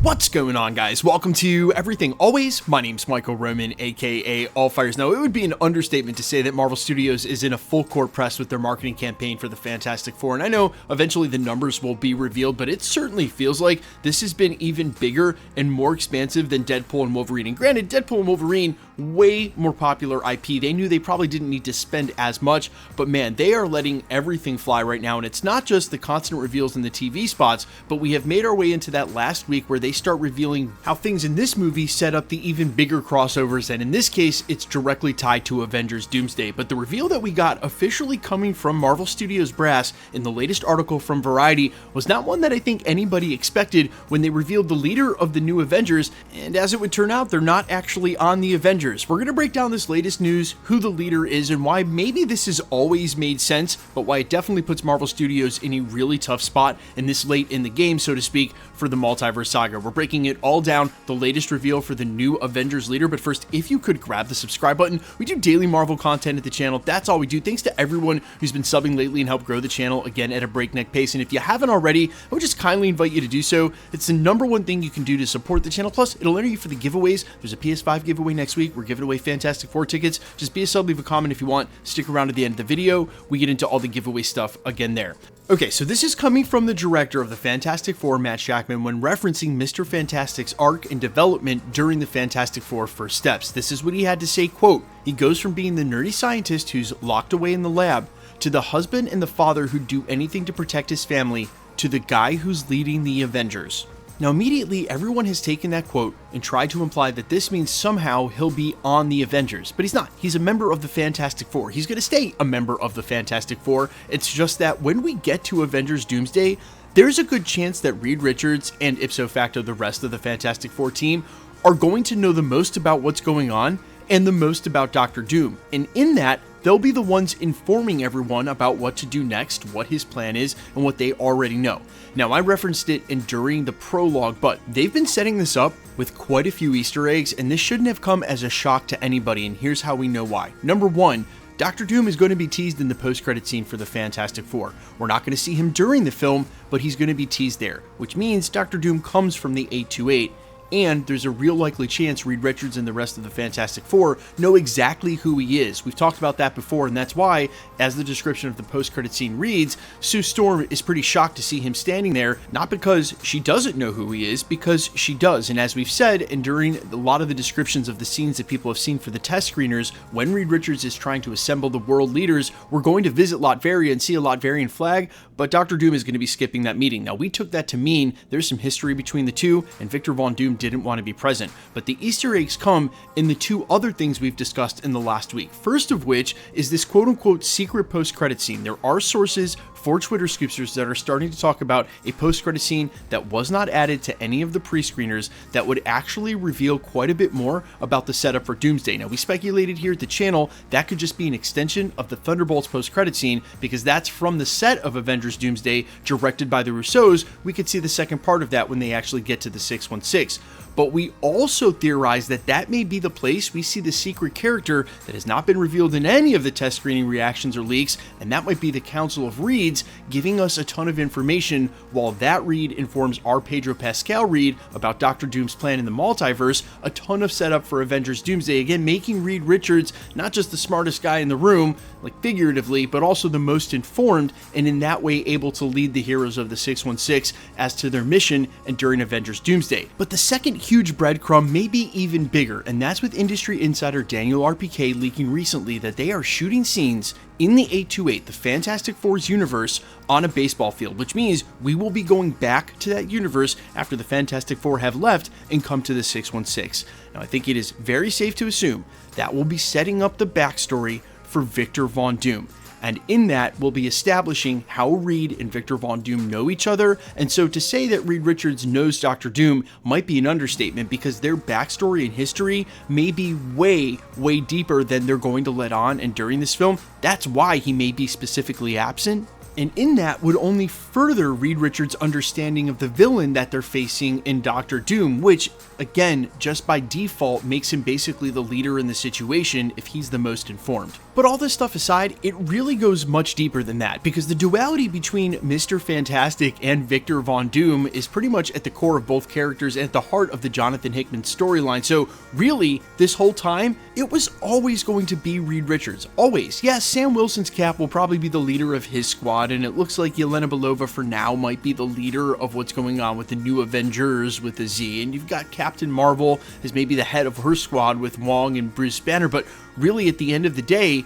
What's going on, guys? Welcome to Everything Always. My name's Michael Roman, aka Allfires. Now, it would be an understatement to say that Marvel Studios is in a full court press with their marketing campaign for the Fantastic Four, and I know eventually the numbers will be revealed, but it certainly feels like this has been even bigger and more expansive than Deadpool and Wolverine. And granted, Deadpool and Wolverine, way more popular IP. They knew they probably didn't need to spend as much, but man, they are letting everything fly right now, and it's not just the constant reveals in the TV spots, but we have made our way into that last week where they start revealing how things in this movie set up the even bigger crossovers, and in this case, it's directly tied to Avengers Doomsday. But the reveal that we got officially coming from Marvel Studios brass in the latest article from Variety was not one that I think anybody expected when they revealed the leader of the new Avengers, and as it would turn out, they're not actually on the Avengers. We're going to break down this latest news, who the leader is, and why maybe this has always made sense, but why it definitely puts Marvel Studios in a really tough spot in this late in the game, so to speak, for the Multiverse Saga. We're breaking it all down, the latest reveal for the new Avengers leader. But first, if you could grab the subscribe button. We do daily Marvel content at the channel. That's all we do. Thanks to everyone who's been subbing lately and helped grow the channel, again, at a breakneck pace. And if you haven't already, I would just kindly invite you to do so. It's the #1 thing you can do to support the channel. Plus, it'll enter you for the giveaways. There's a PS5 giveaway next week. We're giving away Fantastic Four tickets. Just be a sub, leave a comment if you want. Stick around to the end of the video. We get into all the giveaway stuff again there. Okay, so this is coming from the director of the Fantastic Four, Matt Shakman, when referencing Mr. Fantastic's arc and development during the Fantastic Four first steps. This is what he had to say, quote, "He goes from being the nerdy scientist who's locked away in the lab, to the husband and the father who'd do anything to protect his family, to the guy who's leading the Avengers." Now, immediately, everyone has taken that quote and tried to imply that this means somehow he'll be on the Avengers, but he's not. He's a member of the Fantastic Four. He's going to stay a member of the Fantastic Four. It's just that when we get to Avengers Doomsday, there's a good chance that Reed Richards and ipso facto the rest of the Fantastic Four team are going to know the most about what's going on and the most about Dr. Doom. And in that, they'll be the ones informing everyone about what to do next, what his plan is, and what they already know. Now, I referenced it during the prologue, but they've been setting this up with quite a few Easter eggs, and this shouldn't have come as a shock to anybody, and here's how we know why. Number one, Dr. Doom is going to be teased in the post-credit scene for the Fantastic Four. We're not going to see him during the film, but he's going to be teased there, which means Dr. Doom comes from the 828, and there's a real likely chance Reed Richards and the rest of the Fantastic Four know exactly who he is. We've talked about that before, and that's why, as the description of the post-credit scene reads, Sue Storm is pretty shocked to see him standing there, not because she doesn't know who he is, because she does. And as we've said, and during a lot of the descriptions of the scenes that people have seen for the test screeners, when Reed Richards is trying to assemble the world leaders, we're going to visit Latveria and see a Latverian flag, but Dr. Doom is going to be skipping that meeting. Now, we took that to mean there's some history between the two, and Victor Von Doom didn't want to be present. But the Easter eggs come in the two other things we've discussed in the last week. First of which is this quote-unquote secret post-credit scene. There are sources for Twitter scoopsters that are starting to talk about a post-credit scene that was not added to any of the pre-screeners that would actually reveal quite a bit more about the setup for Doomsday. Now, we speculated here at the channel that could just be an extension of the Thunderbolts post-credit scene, because that's from the set of Avengers Doomsday, directed by the Russos. We could see the second part of that when they actually get to the 616. But we also theorize that that may be the place we see the secret character that has not been revealed in any of the test screening reactions or leaks, and that might be the Council of Reeds giving us a ton of information, while that Reed informs our Pedro Pascal Reed about Dr. Doom's plan in the multiverse, a ton of setup for Avengers Doomsday, again making Reed Richards not just the smartest guy in the room, like figuratively, but also the most informed, and in that way able to lead the heroes of the 616 as to their mission and during Avengers Doomsday. But the second huge breadcrumb may be even bigger, and that's with industry insider Daniel RPK leaking recently that they are shooting scenes in the 828, the Fantastic Four's universe, on a baseball field, which means we will be going back to that universe after the Fantastic Four have left and come to the 616. Now, I think it is very safe to assume that will be setting up the backstory for Victor Von Doom. And in that, we'll be establishing how Reed and Victor Von Doom know each other. And so to say that Reed Richards knows Dr. Doom might be an understatement, because their backstory and history may be way, way deeper than they're going to let on. And during this film, that's why he may be specifically absent. And in that would only further Reed Richards' understanding of the villain that they're facing in Dr. Doom, which, again, just by default makes him basically the leader in the situation if he's the most informed. But all this stuff aside, it really goes much deeper than that, because the duality between Mr. Fantastic and Victor Von Doom is pretty much at the core of both characters and at the heart of the Jonathan Hickman storyline. So really, this whole time, it was always going to be Reed Richards. Always. Yes, Sam Wilson's Cap will probably be the leader of his squad, and it looks like Yelena Belova for now might be the leader of what's going on with the new Avengers with a Z, and you've got Captain Marvel as maybe the head of her squad with Wong and Bruce Banner, but really at the end of the day,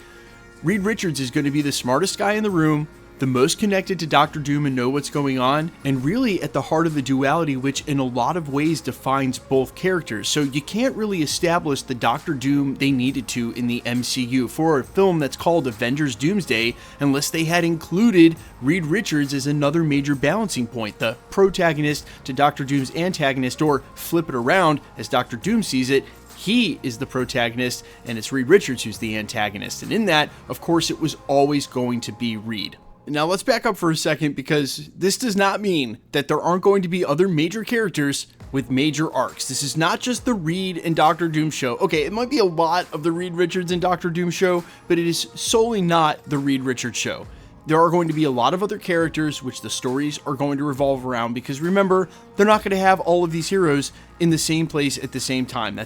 Reed Richards is going to be the smartest guy in the room, the most connected to Doctor Doom and know what's going on, and really at the heart of the duality, which in a lot of ways defines both characters. So you can't really establish the Doctor Doom they needed to in the MCU for a film that's called Avengers Doomsday unless they had included Reed Richards as another major balancing point, the protagonist to Doctor Doom's antagonist, or flip it around as Doctor Doom sees it. He is the protagonist, and it's Reed Richards who's the antagonist. And in that, of course, it was always going to be Reed. Now, let's back up for a second, because this does not mean that there aren't going to be other major characters with major arcs. This is not just the Reed and Doctor Doom show. Okay, it might be a lot of the Reed Richards and Doctor Doom show, but it is solely not the Reed Richards show. There are going to be a lot of other characters which the stories are going to revolve around, because remember, they're not going to have all of these heroes in the same place at the same time.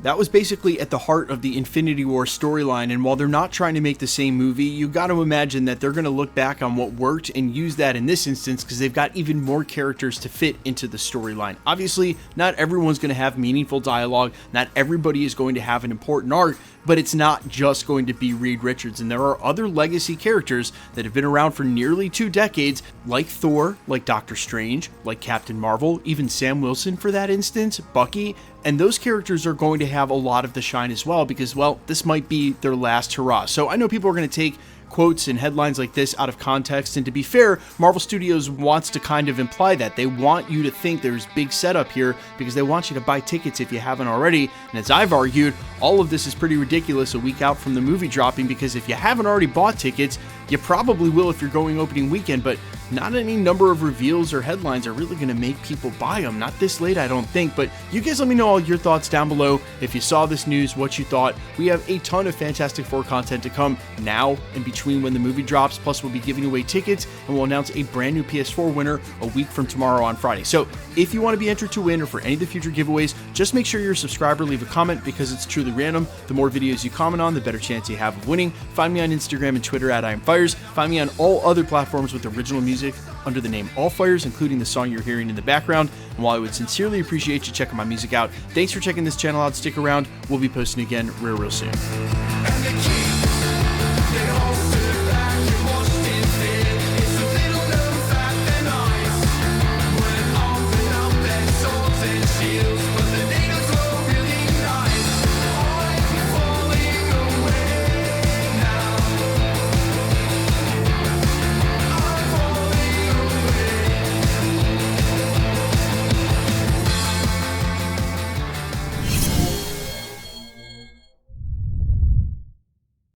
That was basically at the heart of the Infinity War storyline, and while they're not trying to make the same movie, you got to imagine that they're going to look back on what worked and use that in this instance, because they've got even more characters to fit into the storyline. Obviously, not everyone's going to have meaningful dialogue, not everybody is going to have an important arc, but it's not just going to be Reed Richards, and there are other legacy characters that have been around for nearly 2 decades, like Thor, like Doctor Strange, like Captain Marvel, even Sam Wilson for that instance, Bucky, and those characters are going to have a lot of the shine as well, because, well, this might be their last hurrah. So I know people are going to take quotes and headlines like this out of context, and to be fair, Marvel Studios wants to kind of imply that. They want you to think there's big setup here because they want you to buy tickets if you haven't already, and as I've argued, all of this is pretty ridiculous a week out from the movie dropping, because if you haven't already bought tickets, you probably will if you're going opening weekend, but not any number of reveals or headlines are really going to make people buy them. Not this late, I don't think, but you guys let me know all your thoughts down below. If you saw this news, what you thought. We have a ton of Fantastic Four content to come now and between when the movie drops, plus we'll be giving away tickets, and we'll announce a brand new PS4 winner a week from tomorrow on Friday. So if you want to be entered to win or for any of the future giveaways, just make sure you're a subscriber, leave a comment, because it's truly random. The more videos you comment on, the better chance you have of winning. Find me on Instagram and Twitter at IamFires. Find me on all other platforms with original music under the name All Fires, including the song you're hearing in the background. And while I would sincerely appreciate you checking my music out, thanks for checking this channel out. Stick around. We'll be posting again real soon.